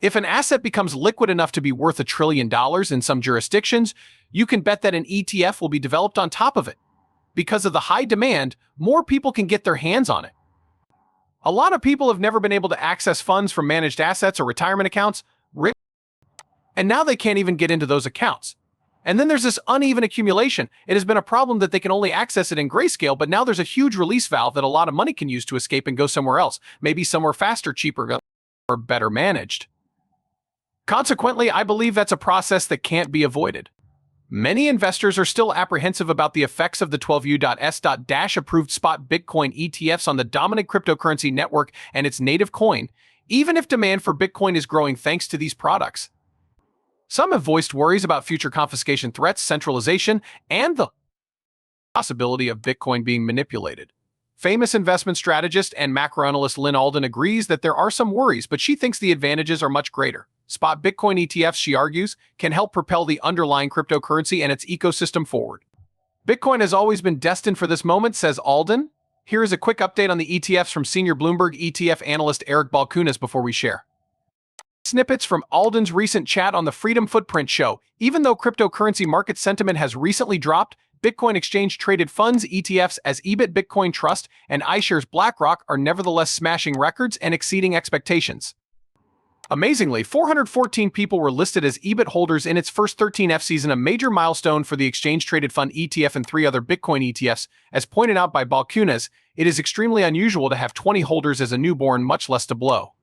If an asset becomes liquid enough to be worth $1 trillion in some jurisdictions, you can bet that an ETF will be developed on top of it. Because of the high demand, more people can get their hands on it. A lot of people have never been able to access funds from managed assets or retirement accounts, and now they can't even get into those accounts. And then there's this uneven accumulation. It has been a problem that they can only access it in grayscale, but now there's a huge release valve that a lot of money can use to escape and go somewhere else, maybe somewhere faster, cheaper, or better managed. Consequently, I believe that's a process that can't be avoided. Many investors are still apprehensive about the effects of the 12U.S. approved spot Bitcoin ETFs on the dominant cryptocurrency network and its native coin, even if demand for Bitcoin is growing thanks to these products. Some have voiced worries about future confiscation threats, centralization, and the possibility of Bitcoin being manipulated. Famous investment strategist and macroanalyst Lyn Alden agrees that there are some worries, but she thinks the advantages are much greater. Spot Bitcoin ETFs, she argues, can help propel the underlying cryptocurrency and its ecosystem forward. Bitcoin has always been destined for this moment, says Alden. Here is a quick update on the ETFs from senior Bloomberg ETF analyst Eric Balchunas before we share snippets from Alden's recent chat on the Freedom Footprint show. Even though cryptocurrency market sentiment has recently dropped, Bitcoin exchange-traded funds ETFs as EBIT Bitcoin Trust and iShares BlackRock are nevertheless smashing records and exceeding expectations. Amazingly, 414 people were listed as EBIT holders in its first 13F season, a major milestone for the exchange-traded fund ETF and 3 other Bitcoin ETFs. As pointed out by Balchunas, it is extremely unusual to have 20 holders as a newborn, much less to blow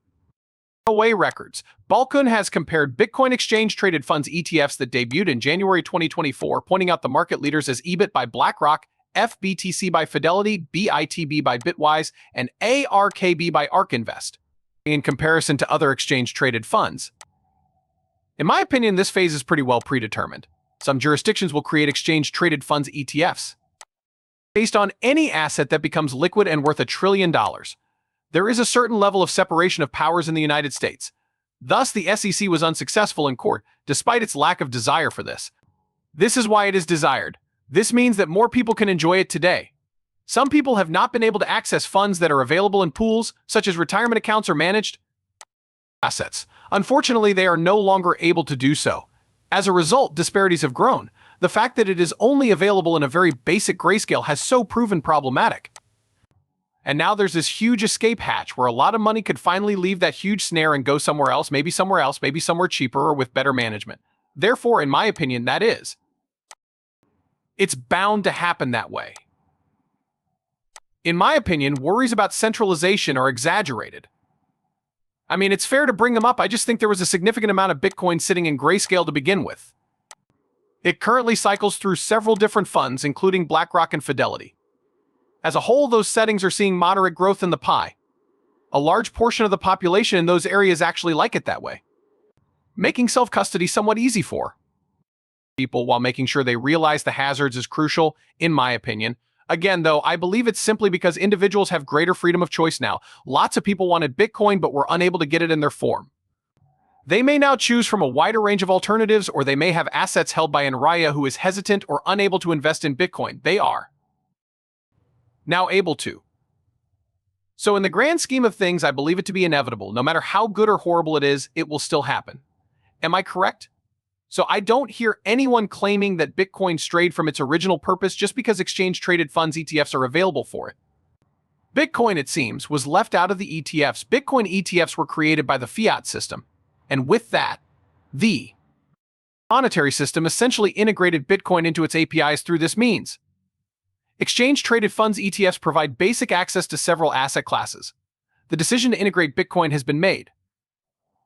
away records. Balchun has compared Bitcoin exchange-traded funds ETFs that debuted in January 2024, pointing out the market leaders as EBIT by BlackRock, FBTC by Fidelity, BITB by Bitwise, and ARKB by ARK Invest, in comparison to other exchange-traded funds. In my opinion, this phase is pretty well predetermined. Some jurisdictions will create exchange-traded funds ETFs based on any asset that becomes liquid and worth $1 trillion. There is a certain level of separation of powers in the United States. Thus, the SEC was unsuccessful in court, despite its lack of desire for this. This is why it is desired. This means that more people can enjoy it today. Some people have not been able to access funds that are available in pools, such as retirement accounts or managed assets. Unfortunately, they are no longer able to do so. As a result, disparities have grown. The fact that it is only available in a very basic grayscale has so proven problematic. And now there's this huge escape hatch where a lot of money could finally leave that huge snare and go somewhere else, maybe somewhere cheaper or with better management. Therefore, in my opinion, it's bound to happen that way. In my opinion, worries about centralization are exaggerated. I mean, it's fair to bring them up. I just think there was a significant amount of Bitcoin sitting in grayscale to begin with. It currently cycles through several different funds, including BlackRock and Fidelity. As a whole, those settings are seeing moderate growth in the pie. A large portion of the population in those areas actually like it that way, making self-custody somewhat easy for people while making sure they realize the hazards is crucial, in my opinion. Again, though, I believe it's simply because individuals have greater freedom of choice now. Lots of people wanted Bitcoin but were unable to get it in their form. They may now choose from a wider range of alternatives, or they may have assets held by an Raya who is hesitant or unable to invest in Bitcoin. They are now able to. So in the grand scheme of things, I believe it to be inevitable. No matter how good or horrible it is, it will still happen. Am I correct? So I don't hear anyone claiming that Bitcoin strayed from its original purpose just because exchange-traded funds ETFs are available for it. Bitcoin, it seems, was left out of the ETFs. Bitcoin ETFs were created by the fiat system, and with that, the monetary system essentially integrated Bitcoin into its APIs through this means. Exchange-traded funds ETFs provide basic access to several asset classes. The decision to integrate Bitcoin has been made.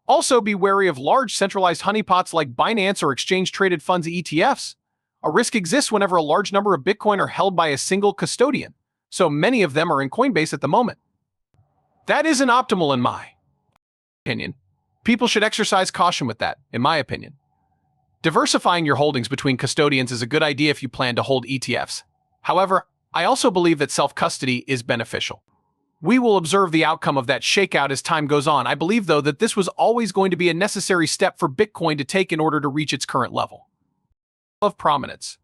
Also, be wary of large centralized honeypots like Binance or exchange-traded funds ETFs. A risk exists whenever a large number of Bitcoin are held by a single custodian, so many of them are in Coinbase at the moment. That isn't optimal in my opinion. People should exercise caution with that, in my opinion. Diversifying your holdings between custodians is a good idea if you plan to hold ETFs. However, I also believe that self-custody is beneficial. We will observe the outcome of that shakeout as time goes on. I believe, though, that this was always going to be a necessary step for Bitcoin to take in order to reach its current level of prominence.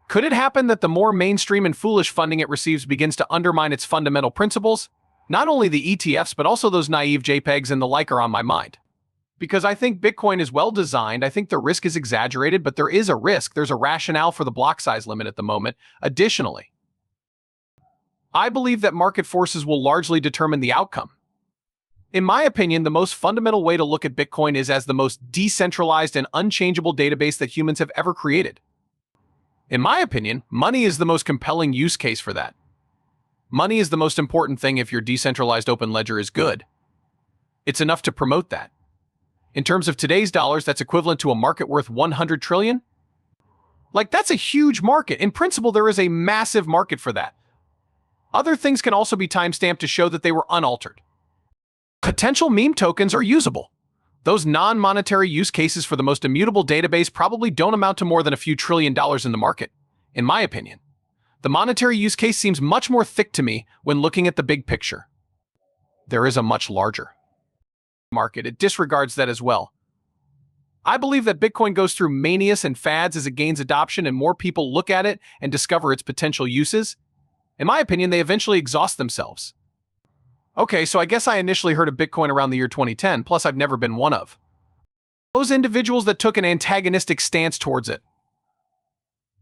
Could it happen that the more mainstream and foolish funding it receives begins to undermine its fundamental principles? Not only the ETFs, but also those naive JPEGs and the like are on my mind. Because I think Bitcoin is well designed. I think the risk is exaggerated, but there is a risk. There's a rationale for the block size limit at the moment. Additionally, I believe that market forces will largely determine the outcome. In my opinion, the most fundamental way to look at Bitcoin is as the most decentralized and unchangeable database that humans have ever created. In my opinion, money is the most compelling use case for that. Money is the most important thing if your decentralized open ledger is good. It's enough to promote that. In terms of today's dollars, that's equivalent to a market worth 100 trillion. That's a huge market. In principle, there is a massive market for that. Other things can also be timestamped to show that they were unaltered. Potential meme tokens are usable. Those non-monetary use cases for the most immutable database probably don't amount to more than a few $1 trillion in the market, in my opinion. The monetary use case seems much more thick to me when looking at the big picture. There is a much larger market. It disregards that as well. I believe that Bitcoin goes through manias and fads as it gains adoption and more people look at it and discover its potential uses. In my opinion, they eventually exhaust themselves. Okay, so I guess I initially heard of Bitcoin around the year 2010, plus I've never been one of those individuals that took an antagonistic stance towards it.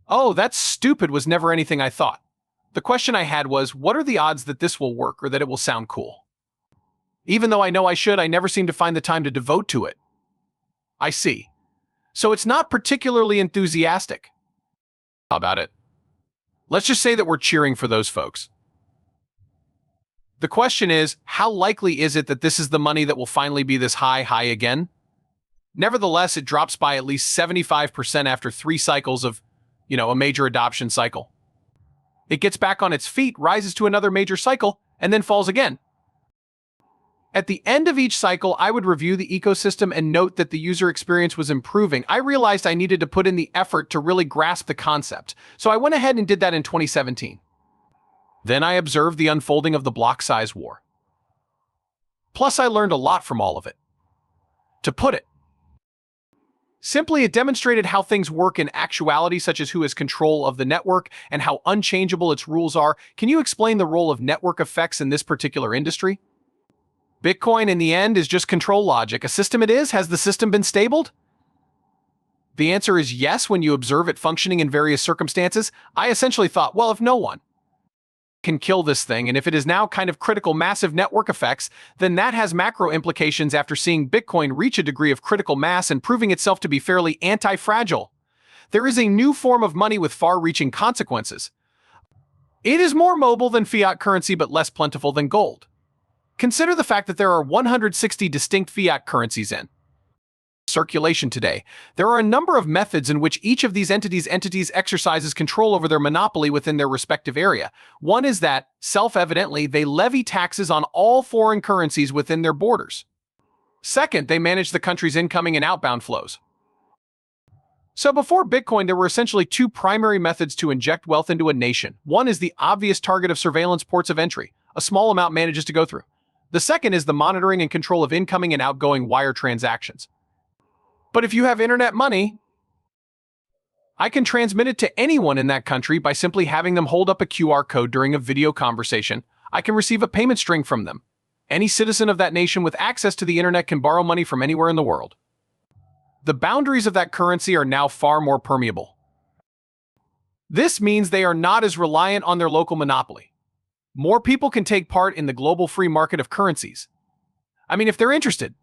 Oh, that's stupid was never anything I thought. The question I had was, what are the odds that this will work or that it will sound cool? Even though I know I should, I never seem to find the time to devote to it. I see. So it's not particularly enthusiastic. How about it? Let's just say that we're cheering for those folks. The question is, how likely is it that this is the money that will finally be this high again? Nevertheless, it drops by at least 75% after 3 cycles of, a major adoption cycle. It gets back on its feet, rises to another major cycle, and then falls again. At the end of each cycle, I would review the ecosystem and note that the user experience was improving. I realized I needed to put in the effort to really grasp the concept, so I went ahead and did that in 2017. Then I observed the unfolding of the block size war. Plus, I learned a lot from all of it. To put it simply, it demonstrated how things work in actuality, such as who has control of the network and how unchangeable its rules are. Can you explain the role of network effects in this particular industry? Bitcoin, in the end, is just control logic. A system it is? Has the system been stabled? The answer is yes when you observe it functioning in various circumstances. I essentially thought, well, if no one can kill this thing, and if it is now kind of critical massive network effects, then that has macro implications after seeing Bitcoin reach a degree of critical mass and proving itself to be fairly anti-fragile. There is a new form of money with far-reaching consequences. It is more mobile than fiat currency but less plentiful than gold. Consider the fact that there are 160 distinct fiat currencies in circulation today. There are a number of methods in which each of these entities exercises control over their monopoly within their respective area. One is that, self-evidently, they levy taxes on all foreign currencies within their borders. Second, they manage the country's incoming and outbound flows. So before Bitcoin, there were essentially 2 primary methods to inject wealth into a nation. One is the obvious target of surveillance ports of entry. A small amount manages to go through. The second is the monitoring and control of incoming and outgoing wire transactions. But if you have internet money, I can transmit it to anyone in that country by simply having them hold up a QR code during a video conversation. I can receive a payment string from them. Any citizen of that nation with access to the internet can borrow money from anywhere in the world. The boundaries of that currency are now far more permeable. This means they are not as reliant on their local monopoly. More people can take part in the global free market of currencies. I mean, if they're interested,